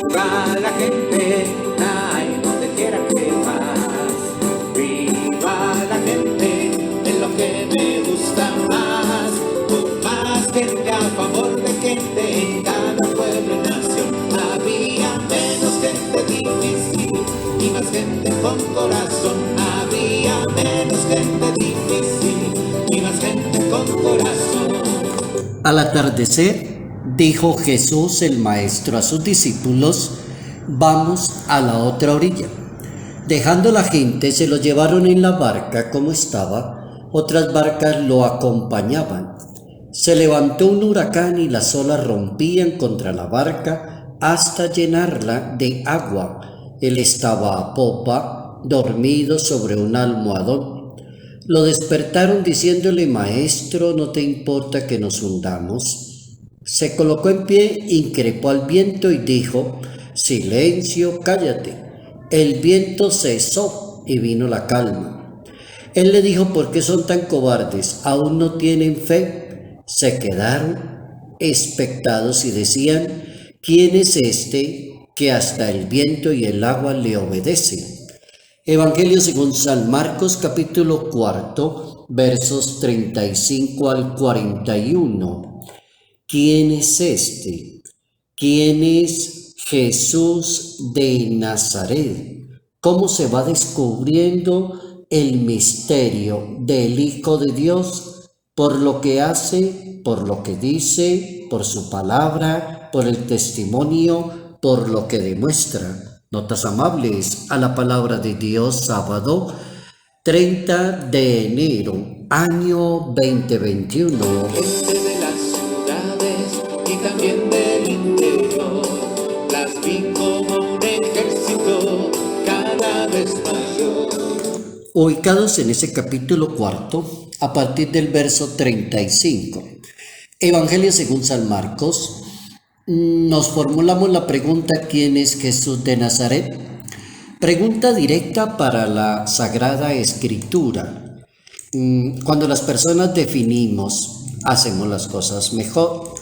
viva la gente, ay, donde quiera que vas. Viva la gente, es lo que me gusta más. Con más gente a favor de gente en cada pueblo y nación. Había menos gente difícil y más gente con corazón. Había menos gente difícil y más gente con corazón. Al atardecer, dijo Jesús el Maestro a sus discípulos: vamos a la otra orilla. Dejando la gente, se lo llevaron en la barca como estaba. Otras barcas lo acompañaban. Se levantó un huracán y las olas rompían contra la barca hasta llenarla de agua. Él estaba a popa, dormido sobre un almohadón. Lo despertaron diciéndole: Maestro, ¿no te importa que nos hundamos? Se colocó en pie, increpó al viento y dijo: silencio, cállate. El viento cesó y vino la calma. Él le dijo: ¿por qué son tan cobardes? ¿Aún no tienen fe? Se quedaron expectados y decían: ¿quién es este que hasta el viento y el agua le obedecen? Evangelio según San Marcos, capítulo 4, versos 35 al 41. ¿Quién es este? ¿Quién es Jesús de Nazaret? ¿Cómo se va descubriendo el misterio del Hijo de Dios? Por lo que hace, por lo que dice, por su palabra, por el testimonio, por lo que demuestra. Notas amables a la palabra de Dios, sábado 30 de enero, año 2021. Gente de las ciudades y también del interior, las vi como un ejército cada vez mayor. Ubicados en ese capítulo 4, a partir del verso 35. Evangelio según San Marcos. Nos formulamos la pregunta: ¿quién es Jesús de Nazaret? Pregunta directa para la Sagrada Escritura. Cuando las personas definimos, hacemos las cosas mejor.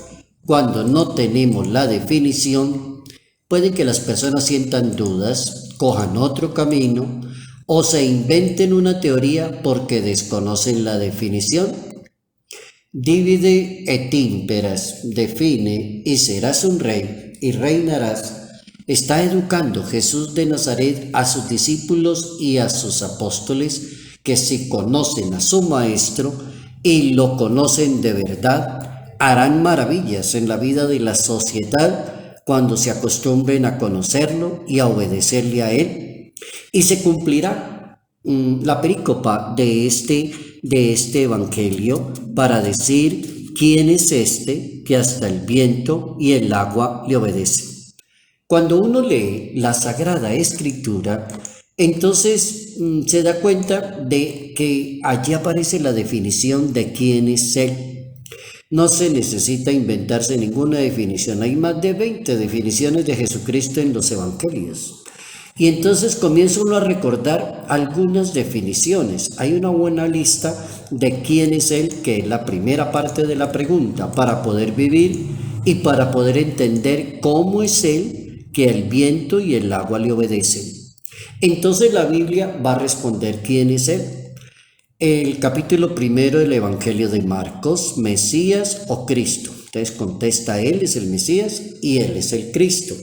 Cuando no tenemos la definición, puede que las personas sientan dudas, cojan otro camino o se inventen una teoría porque desconocen la definición. Divide et imperas, define y serás un rey y reinarás. Está educando Jesús de Nazaret a sus discípulos y a sus apóstoles, que si conocen a su Maestro y lo conocen de verdad, harán maravillas en la vida de la sociedad cuando se acostumbren a conocerlo y a obedecerle a Él. Y se cumplirá la perícopa de este evangelio para decir: ¿quién es este que hasta el viento y el agua le obedecen? Cuando uno lee la Sagrada Escritura, entonces se da cuenta de que allí aparece la definición de quién es Él. No se necesita inventarse ninguna definición. Hay más de 20 definiciones de Jesucristo en los evangelios. Y entonces comienza uno a recordar algunas definiciones. Hay una buena lista de quién es Él, que es la primera parte de la pregunta, para poder vivir y para poder entender cómo es Él que el viento y el agua le obedecen. Entonces la Biblia va a responder quién es Él. El capítulo 1 del Evangelio de Marcos: Mesías o Cristo. Entonces contesta: Él es el Mesías y Él es el Cristo.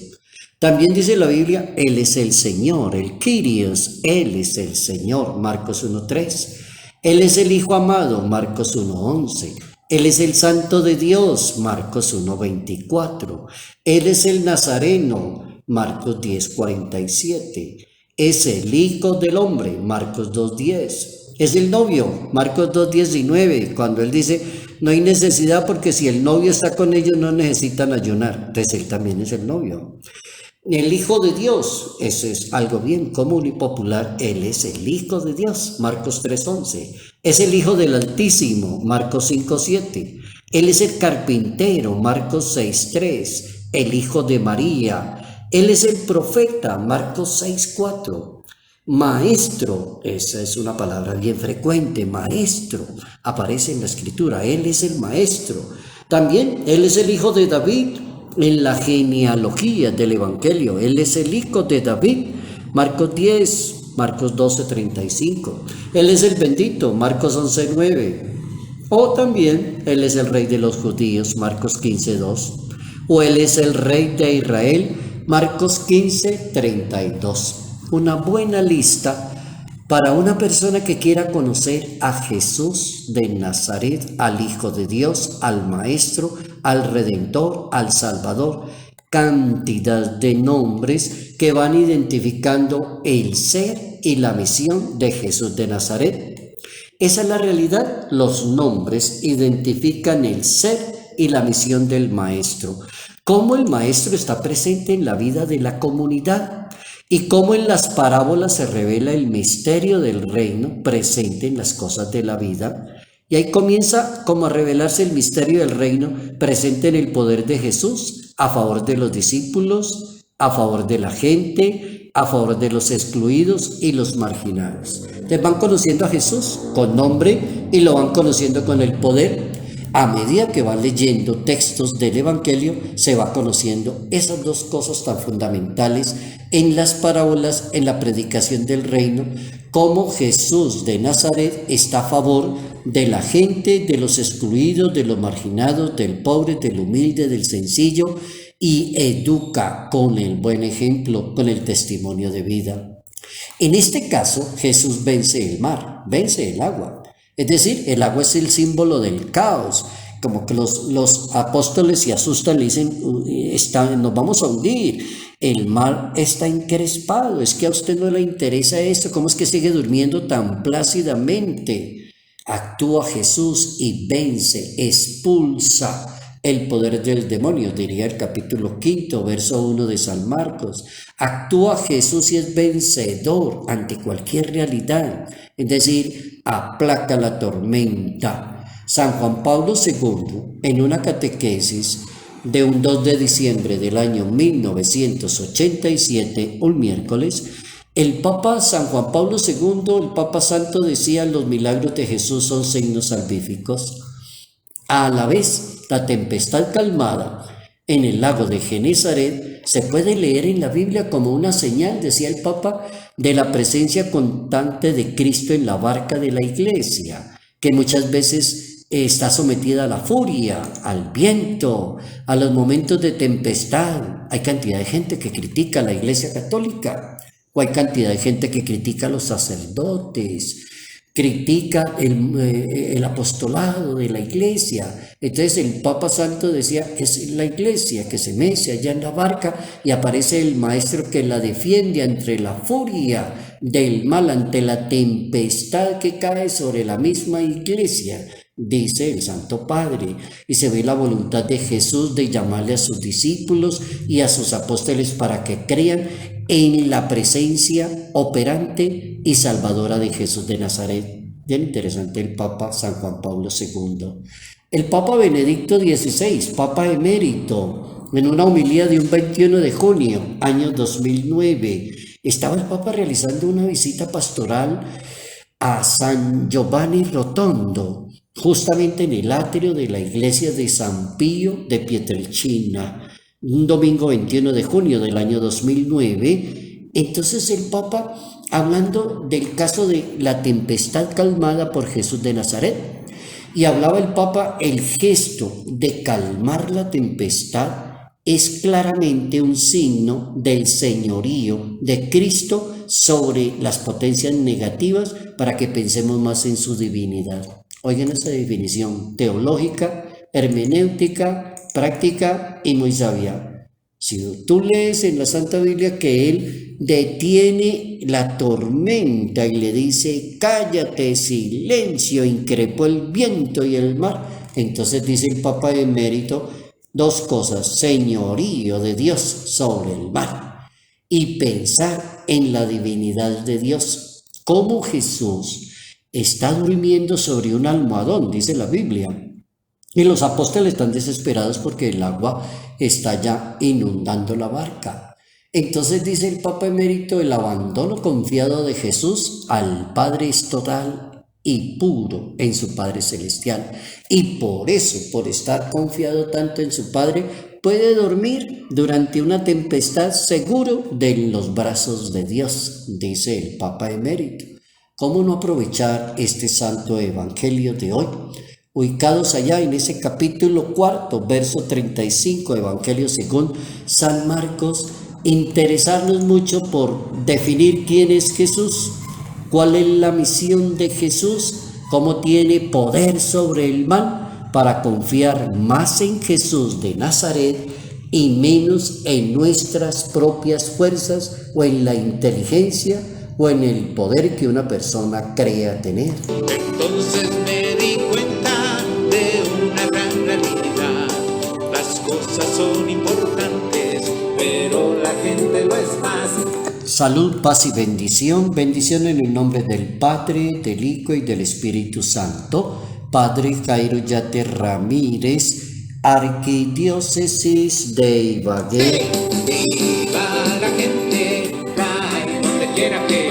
También dice la Biblia: Él es el Señor, el Kyrios, Él es el Señor, Marcos 1:3. Él es el Hijo amado, Marcos 1:11. Él es el Santo de Dios, Marcos 1:24. Él es el Nazareno, Marcos 10:47. Es el Hijo del Hombre, Marcos 2:10. Es el novio, Marcos 2:19, cuando Él dice: no hay necesidad porque si el novio está con ellos no necesitan ayunar. Entonces Él también es el novio. El Hijo de Dios, eso es algo bien común y popular. Él es el Hijo de Dios, Marcos 3:11. Es el Hijo del Altísimo, Marcos 5:7. Él es el carpintero, Marcos 6:3. El Hijo de María. Él es el profeta, Marcos 6:4. Maestro, esa es una palabra bien frecuente, maestro, aparece en la Escritura. Él es el Maestro. También Él es el Hijo de David, en la genealogía del Evangelio. Él es el hijo de David, Marcos 10, Marcos 12:35. Él es el bendito, Marcos 11:9. O también Él es el rey de los judíos, Marcos 15:2. O Él es el rey de Israel, Marcos 15:32. Una buena lista para una persona que quiera conocer a Jesús de Nazaret, al Hijo de Dios, al Maestro, al Redentor, al Salvador. Cantidad de nombres que van identificando el ser y la misión de Jesús de Nazaret. Esa es la realidad. Los nombres identifican el ser y la misión del Maestro. Cómo el Maestro está presente en la vida de la comunidad y cómo en las parábolas se revela el misterio del reino presente en las cosas de la vida. Y ahí comienza como a revelarse el misterio del reino presente en el poder de Jesús a favor de los discípulos, a favor de la gente, a favor de los excluidos y los marginados. Entonces van conociendo a Jesús con nombre y lo van conociendo con el poder. A medida que van leyendo textos del Evangelio, se va conociendo esas dos cosas tan fundamentales en las parábolas, en la predicación del reino, cómo Jesús de Nazaret está a favor de la gente, de los excluidos, de los marginados, del pobre, del humilde, del sencillo, y educa con el buen ejemplo, con el testimonio de vida. En este caso, Jesús vence el mar, vence el agua. Es decir, el agua es el símbolo del caos. Como que los apóstoles se asustan, le dicen, nos vamos a hundir. El mar está encrespado, es que a usted no le interesa esto, ¿cómo es que sigue durmiendo tan plácidamente? Actúa Jesús y vence, expulsa el poder del demonio, diría el capítulo 5, verso 1 de San Marcos. Actúa Jesús y es vencedor ante cualquier realidad, es decir, aplaca la tormenta. San Juan Pablo II, en una catequesis de un 2 de diciembre del año 1987, un miércoles, el Papa San Juan Pablo II, el Papa Santo, decía: los milagros de Jesús son signos salvíficos. A la vez, la tempestad calmada en el lago de Genesaret se puede leer en la Biblia como una señal, decía el Papa, de la presencia constante de Cristo en la barca de la iglesia, que muchas veces está sometida a la furia, al viento, a los momentos de tempestad. Hay cantidad de gente que critica a la Iglesia Católica, o hay cantidad de gente que critica a los sacerdotes, critica el apostolado de la iglesia. Entonces el Papa Santo decía: es la iglesia que se mece allá en la barca y aparece el maestro que la defiende ante la furia del mal, ante la tempestad que cae sobre la misma iglesia, dice el Santo Padre. Y se ve la voluntad de Jesús de llamarle a sus discípulos y a sus apóstoles para que crean en la presencia operante y salvadora de Jesús de Nazaret. Bien interesante el Papa San Juan Pablo II. El Papa Benedicto XVI, Papa emérito, en una homilía de un 21 de junio, año 2009, estaba el Papa realizando una visita pastoral a San Giovanni Rotondo, justamente en el atrio de la iglesia de San Pío de Pietrelcina, un domingo 21 de junio del año 2009. Entonces el Papa, hablando del caso de la tempestad calmada por Jesús de Nazaret, y hablaba el Papa: el gesto de calmar la tempestad es claramente un signo del señorío de Cristo sobre las potencias negativas, para que pensemos más en su divinidad. Oigan esta definición teológica, hermenéutica, práctica y muy sabia. Si tú lees en la Santa Biblia que Él detiene la tormenta y le dice: cállate, silencio, increpó el viento y el mar, entonces dice el Papa emérito dos cosas: señorío de Dios sobre el mar y pensar en la divinidad de Dios. Como Jesús está durmiendo sobre un almohadón, dice la Biblia, y los apóstoles están desesperados porque el agua está ya inundando la barca. Entonces dice el Papa emérito: el abandono confiado de Jesús al Padre es total y puro en su Padre celestial, y por eso, por estar confiado tanto en su Padre, puede dormir durante una tempestad seguro de los brazos de Dios, dice el Papa Emérito. ¿Cómo no aprovechar este santo evangelio de hoy? Ubicados allá en ese capítulo 4, verso 35, Evangelio según San Marcos, interesarnos mucho por definir quién es Jesús, cuál es la misión de Jesús, cómo tiene poder sobre el mal, para confiar más en Jesús de Nazaret y menos en nuestras propias fuerzas o en la inteligencia o en el poder que una persona crea tener. Entonces me di cuenta de una gran realidad. Las cosas son importantes, pero la gente lo es más. Salud, paz y bendición. Bendición en el nombre del Padre, del Hijo y del Espíritu Santo. Padre Jairo Yate Ramírez, Arquidiócesis de Ibagué. Viva la gente, donde quiera que